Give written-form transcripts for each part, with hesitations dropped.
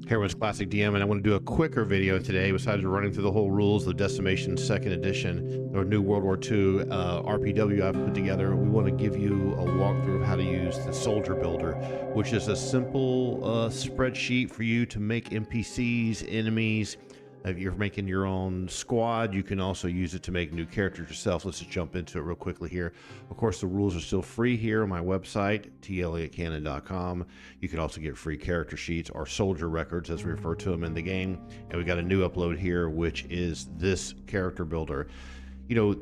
Here was Classic DM, and I want to do a quicker video today. Besides running through the whole rules of Decimation 2nd Edition, or New World War II RPW I've put together, we want to give you a walkthrough of how to use the Soldier Builder, which is a simple spreadsheet for you to make NPCs, enemies. If you're making your own squad, you can also use it to make new characters yourself. Let's just jump into it real quickly here. Of course, the rules are still free here on my website, tlliotcannon.com. You can also get free character sheets or soldier records, as we refer to them in the game. And we got a new upload here, which is this character builder. You know,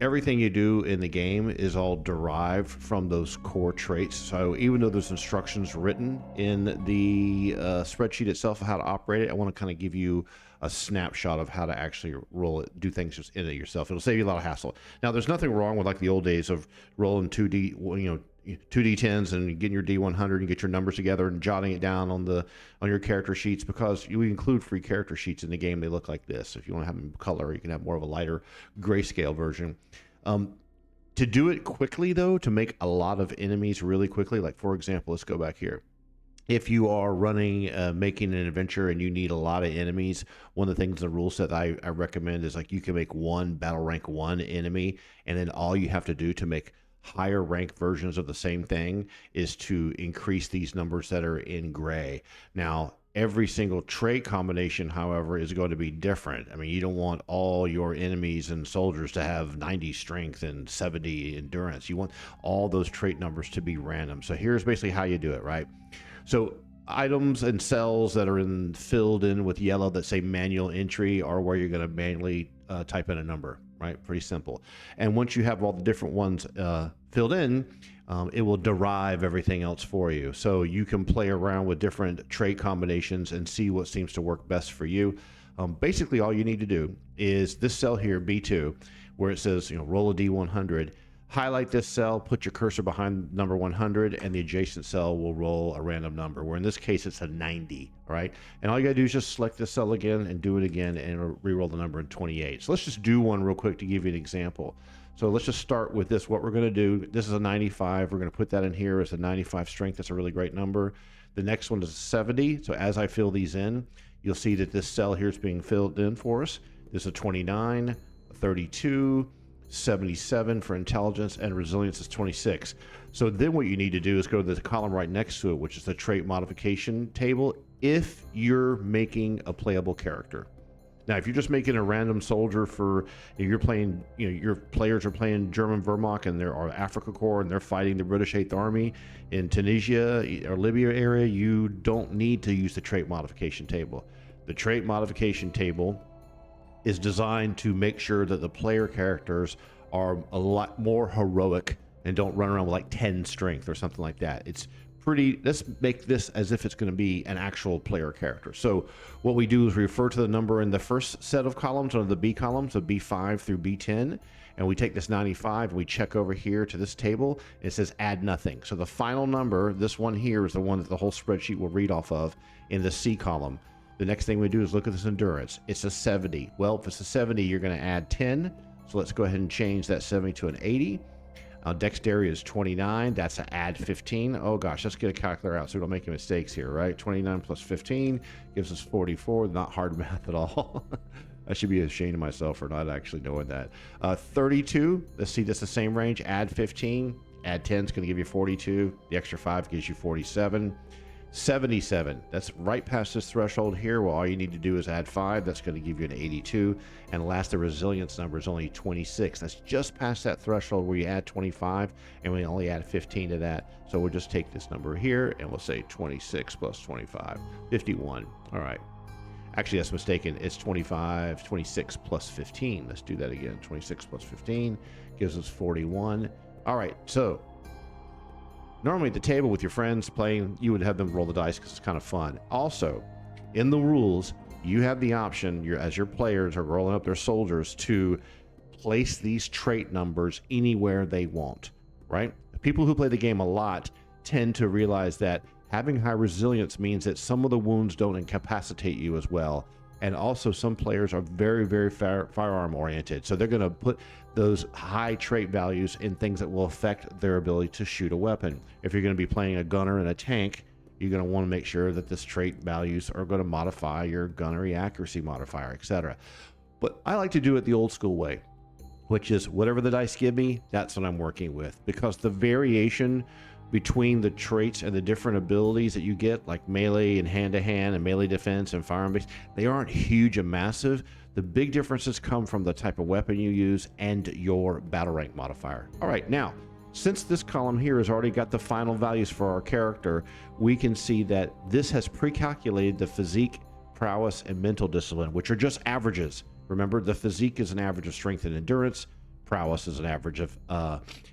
everything you do in the game is all derived from those core traits. So even though there's instructions written in the spreadsheet itself of how to operate it, I want to kind of give you a snapshot of how to actually roll it, do things just in it yourself. It'll save you a lot of hassle. Now, there's nothing wrong with like the old days of rolling 2d10s and getting your D100 and get your numbers together and jotting it down on your character sheets, because we include free character sheets in the game. They look like this. If you want to have them color, you can have more of a lighter grayscale version. To do it quickly, though, to make a lot of enemies really quickly, like for example, let's go back here. If you are running, making an adventure and you need a lot of enemies, one of the things in the rule set I recommend is like you can make one battle rank 1 enemy, and then all you have to do to make higher rank versions of the same thing is to increase these numbers that are in gray. Now, every single trait combination, however, is going to be different. I mean, you don't want all your enemies and soldiers to have 90 strength and 70 endurance. You want all those trait numbers to be random. So here's basically how you do it, right? So items and cells that are filled in with yellow that say manual entry are where you're going to manually type in a number, right? Pretty simple. And once you have all the different ones filled in, it will derive everything else for you. So you can play around with different trait combinations and see what seems to work best for you. Basically, all you need to do is this cell here, B2, where it says, roll a D100. Highlight this cell, put your cursor behind number 100, and the adjacent cell will roll a random number, where in this case it's a 90, all right? And all you gotta do is just select this cell again and do it again, and it'll re-roll the number in 28. So let's just do one real quick to give you an example. So let's just start with this. What we're gonna do, this is a 95. We're gonna put that in here as a 95 strength. That's a really great number. The next one is a 70. So as I fill these in, you'll see that this cell here is being filled in for us. This is a 29, a 32, 77 for intelligence, and resilience is 26. So then what you need to do is go to the column right next to it, which is the trait modification table, if you're making a playable character. Now, if you're just making a random soldier for, you're playing, your players are playing German Wehrmacht and they're Afrika Korps and they're fighting the British 8th Army in Tunisia or Libya area, you don't need to use the trait modification table. The trait modification table is designed to make sure that the player characters are a lot more heroic and don't run around with like 10 strength or something like that. It's pretty, let's make this as if it's going to be an actual player character. So what we do is we refer to the number in the first set of columns, or the B columns of B5 through B10, and we take this 95 and we check over here to this table, and it says add nothing. So the final number, this one here, is the one that the whole spreadsheet will read off of in the C column. The next thing we do is look at this endurance. It's a 70. Well, if it's a 70, you're going to add 10. So let's go ahead and change that 70 to an 80. Dexterity is 29. That's an add 15. Oh gosh, let's get a calculator out so we don't make any mistakes here, right? 29 plus 15 gives us 44. Not hard math at all. I should be ashamed of myself for not actually knowing that. 32. Let's see, that's the same range. Add 15. Add 10 is going to give you 42. The extra 5 gives you 47. 77, that's right past this threshold here. Well, all you need to do is add 5. That's going to give you an 82. And last, the resilience number is only 26. That's just past that threshold where you add 25, and we only add 15 to that. So we'll just take this number here and we'll say 26 plus 25, 51. All right. Actually, that's mistaken. It's 26 plus 15. Let's do that again. 26 plus 15 gives us 41. All right. So normally at the table with your friends playing, you would have them roll the dice because it's kind of fun. Also, in the rules, you have the option, as your players are rolling up their soldiers, to place these trait numbers anywhere they want, right? People who play the game a lot tend to realize that having high resilience means that some of the wounds don't incapacitate you as well. And also, some players are very, very firearm oriented. So they're going to put those high trait values in things that will affect their ability to shoot a weapon. If you're going to be playing a gunner and a tank, you're going to want to make sure that this trait values are going to modify your gunnery accuracy modifier, etc. But I like to do it the old school way, which is whatever the dice give me, that's what I'm working with, because the variation between the traits and the different abilities that you get, like melee and hand-to-hand and melee defense and firearm base, they aren't huge and massive. The big differences come from the type of weapon you use and your battle rank modifier. All right, now, since this column here has already got the final values for our character, we can see that this has pre-calculated the physique, prowess, and mental discipline, which are just averages. Remember, the physique is an average of strength and endurance, prowess is an average of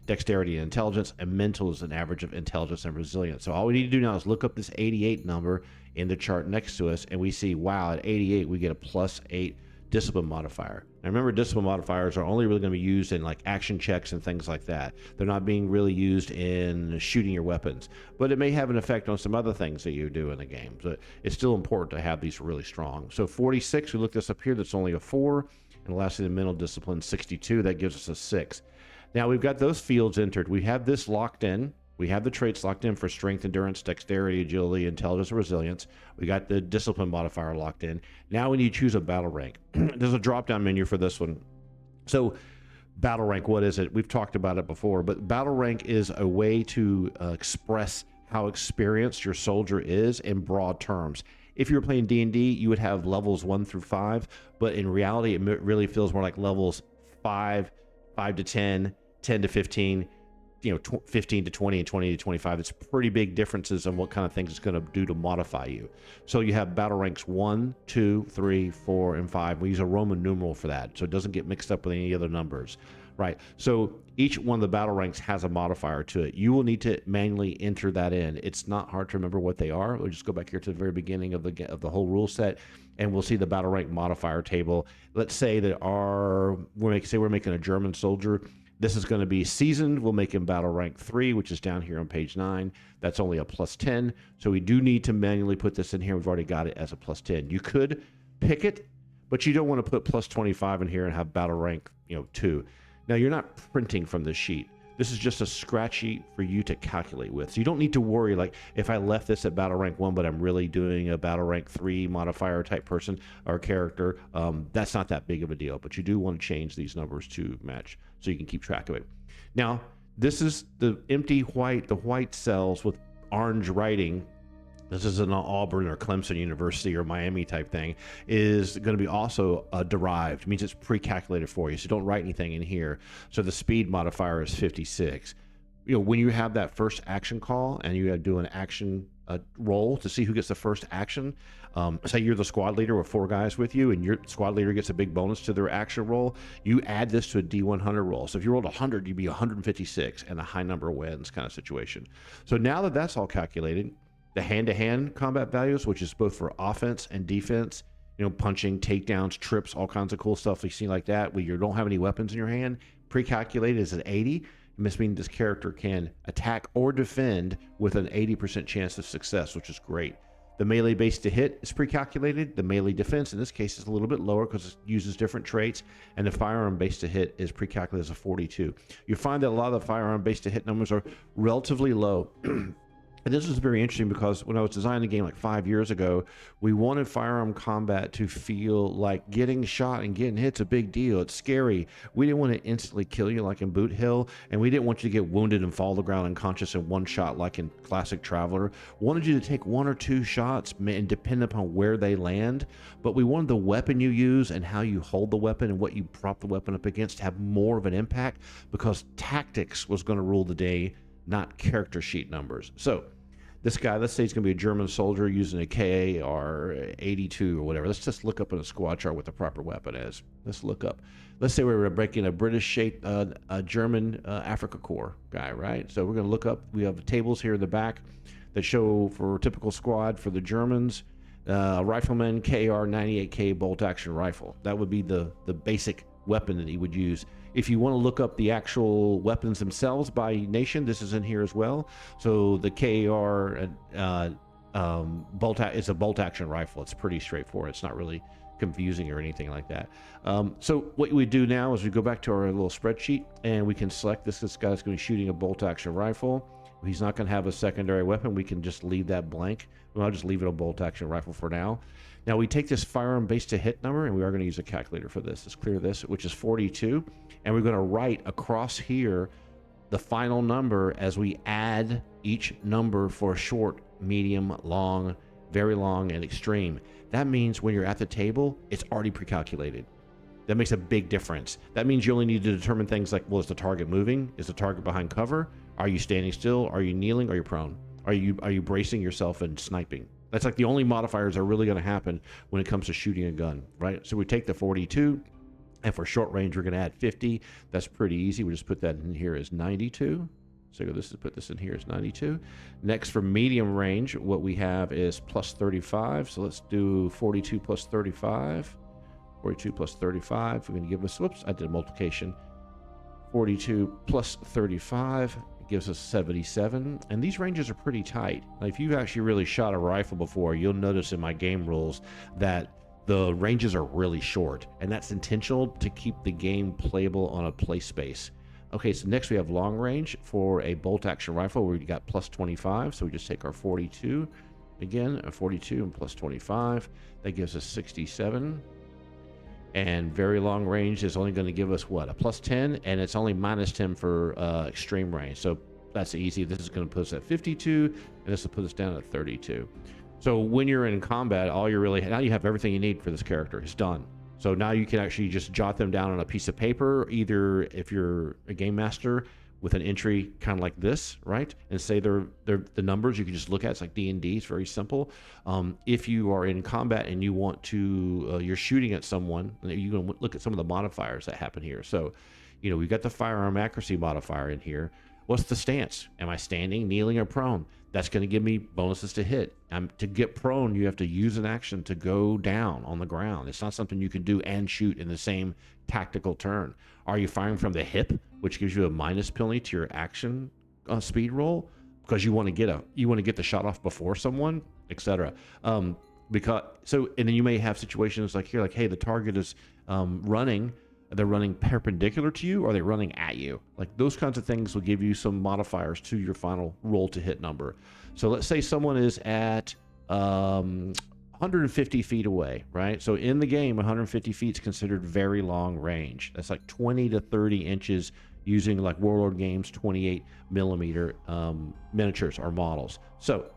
dexterity and intelligence, and mental is an average of intelligence and resilience. So all we need to do now is look up this 88 number in the chart next to us, and we see, wow, at 88 we get a +8 discipline modifier. Now remember, discipline modifiers are only really going to be used in like action checks and things like that. They're not being really used in shooting your weapons, but it may have an effect on some other things that you do in the game. So it's still important to have these really strong. So 46, we look this up here, that's only a 4. And lastly, the mental discipline, 62, that gives us a 6. Now we've got those fields entered. We have this locked in. We have the traits locked in for strength, endurance, dexterity, agility, intelligence, and resilience. We got the discipline modifier locked in. Now we need to choose a battle rank. There's a drop-down menu for this one. So battle rank, what is it? We've talked about it before, but battle rank is a way to express how experienced your soldier is in broad terms. If you were playing D&D, you would have levels 1 through 5, but in reality, it really feels more like levels 5 to 10, 10 to 15, 15 to 20, and 20 to 25. It's pretty big differences on what kind of things it's going to do to modify you. So you have battle ranks 1, 2, 3, 4, and 5. We use a Roman numeral for that, so it doesn't get mixed up with any other numbers. Right, so each one of the battle ranks has a modifier to it. You will need to manually enter that in. It's not hard to remember what they are. We'll just go back here to the very beginning of the whole rule set, and we'll see the battle rank modifier table. Let's say that we're making a German soldier. This is going to be seasoned. We'll make him battle rank 3, which is down here on page 9. That's only a +10. So we do need to manually put this in here. We've already got it as a +10. You could pick it, but you don't want to put +25 in here and have battle rank 2. Now, you're not printing from this sheet. This is just a scratch sheet for you to calculate with. So you don't need to worry, like, if I left this at battle rank 1, but I'm really doing a battle rank 3 modifier type person or character, that's not that big of a deal. But you do want to change these numbers to match so you can keep track of it. Now, this is the empty white, the white cells with orange writing. This is an Auburn or Clemson University or Miami type thing, is going to be also derived. It means it's pre-calculated for you, so don't write anything in here. So the speed modifier is 56. When you have that first action call and you do an action roll to see who gets the first action, say you're the squad leader with 4 guys with you and your squad leader gets a big bonus to their action roll, you add this to a D100 roll. So if you rolled 100, you'd be 156 and a high number wins kind of situation. So now that that's all calculated, the hand-to-hand combat values, which is both for offense and defense, punching, takedowns, trips, all kinds of cool stuff you see like that, where you don't have any weapons in your hand, pre-calculated is at 80. This means this character can attack or defend with an 80% chance of success, which is great. The melee base to hit is pre-calculated. The melee defense, in this case, is a little bit lower because it uses different traits. And the firearm base to hit is pre-calculated as a 42. You find that a lot of the firearm base to hit numbers are relatively low. And this was very interesting because when I was designing the game like 5 years ago, we wanted firearm combat to feel like getting shot and getting hit's a big deal. It's scary. We didn't want to instantly kill you like in Boot Hill, and we didn't want you to get wounded and fall to the ground unconscious in one shot like in Classic Traveler. Wanted you to take 1 or 2 shots and depend upon where they land, but we wanted the weapon you use and how you hold the weapon and what you prop the weapon up against to have more of an impact, because tactics was going to rule the day, not character sheet numbers. So this guy, let's say he's going to be a German soldier using a KAR 82 or whatever. Let's just look up in a squad chart what the proper weapon is. Let's look up. Let's say we're breaking a British shaped a German Africa Corps guy, right? So we're going to look up. We have tables here in the back that show for a typical squad for the Germans, rifleman KAR 98K bolt action rifle. That would be the basic weapon that he would use. If you want to look up the actual weapons themselves by nation, this is in here as well. So the KAR is a bolt action rifle. It's pretty straightforward. It's not really confusing or anything like that. So what we do now is we go back to our little spreadsheet and we can select this guy's going to be shooting a bolt action rifle. He's not going to have a secondary weapon. We can just leave that blank. Well, I'll just leave it a bolt action rifle for now. Now we take this firearm base to hit number, and we are going to use a calculator for this. Let's clear this, which is 42. And we're going to write across here the final number as we add each number for short, medium, long, very long, and extreme. That means when you're at the table, it's already pre-calculated. That makes a big difference. That means you only need to determine things like, well, is the target moving? Is the target behind cover? Are you standing still? Are you kneeling? Are you prone? Are you bracing yourself and sniping? That's like the only modifiers that are really going to happen when it comes to shooting a gun, right? So we take the 42, and for short range, we're going to add 50. That's pretty easy. We just put that in here as 92. So this is put this in here as 92. Next, for medium range, what we have is plus 35. So let's do 42 plus 35. 42 plus 35. We're going to give us, whoops, I did a multiplication. 42 plus 35 gives us 77. And these ranges are pretty tight. Now, if you've actually really shot a rifle before, you'll notice in my game rules that the ranges are really short. And that's intentional to keep the game playable on a play space. Okay, so next we have long range for a bolt action rifle where we got plus 25. So we just take our 42. Again, a 42 and plus 25. That gives us 67. And very long range is only going to give us what, a plus 10, and it's only minus 10 for extreme range. So that's easy. This is going to put us at 52, and this will put us down at 32. So when you're in combat, all you're really, now you have everything you need for this character. It's done. So now you can actually just jot them down on a piece of paper, either if you're a game master with an entry kind of like this, right? And say they're the numbers you can just look at. It's like D&D. It's very simple. If you are in combat and you want to, you're shooting at someone, you can look at some of the modifiers that happen here. So, you know, we've got the firearm accuracy modifier in here. What's the stance? Am I standing, kneeling, or prone? That's going to give me bonuses to hit. To get prone, you have to use an action to go down on the ground. It's not something you can do and shoot in the same tactical turn. Are you firing from the hip, which gives you a minus penalty to your action speed roll because you want to get the shot off before someone, etc. And then you may have situations like here, like, hey, the target is running. They're running perpendicular to you, or are they running at you? Like those kinds of things will give you some modifiers to your final roll to hit number. So let's say someone is at 150 feet away, right? So in the game, 150 feet is considered very long range. That's like 20 to 30 inches using like Warlord Games 28 millimeter miniatures or models. So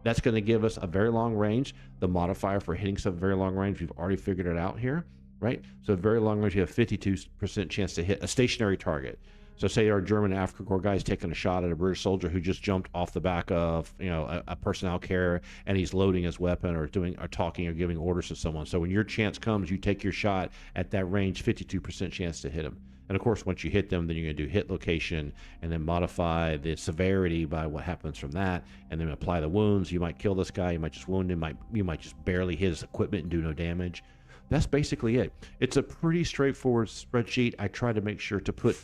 that's going to give us a very long range. The modifier for hitting some very long range, we've already figured it out here. Right? So very long range, you have 52% chance to hit a stationary target. So say our German Afrika Korps guy is taking a shot at a British soldier who just jumped off the back of, you know, a personnel carrier, and he's loading his weapon or talking or giving orders to someone. So when your chance comes, you take your shot at that range, 52% chance to hit him. And of course, once you hit them, then you're going to do hit location and then modify the severity by what happens from that, and then apply the wounds. You might kill this guy, you might just wound him, you might just barely hit his equipment and do no damage. That's basically it. It's a pretty straightforward spreadsheet. I try to make sure to put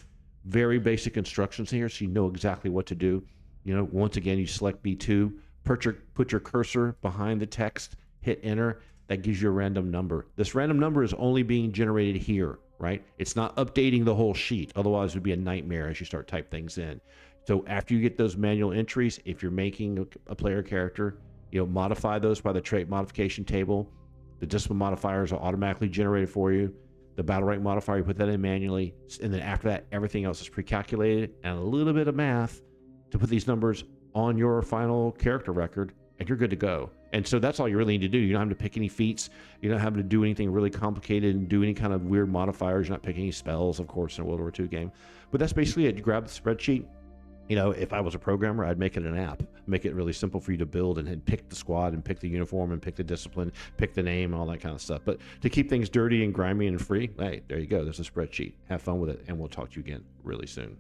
very basic instructions here so you know exactly what to do. You know, once again, you select B2, put your cursor behind the text, hit enter. That gives you a random number. This random number is only being generated here, right? It's not updating the whole sheet. Otherwise, it would be a nightmare as you start type things in. So after you get those manual entries, if you're making a player character, you know, modify those by the trait modification table. The discipline modifiers are automatically generated for you. The battle rank modifier, you put that in manually. And then after that, everything else is pre-calculated and a little bit of math to put these numbers on your final character record, and you're good to go. And so that's all you really need to do. You don't have to pick any feats. You're not having to do anything really complicated and do any kind of weird modifiers. You're not picking any spells, of course, in a World War II game. But that's basically it. You grab the spreadsheet. You know, if I was a programmer, I'd make it an app, make it really simple for you to build and pick the squad and pick the uniform and pick the discipline, pick the name, all that kind of stuff. But to keep things dirty and grimy and free, hey, there you go. There's a spreadsheet. Have fun with it, and we'll talk to you again really soon.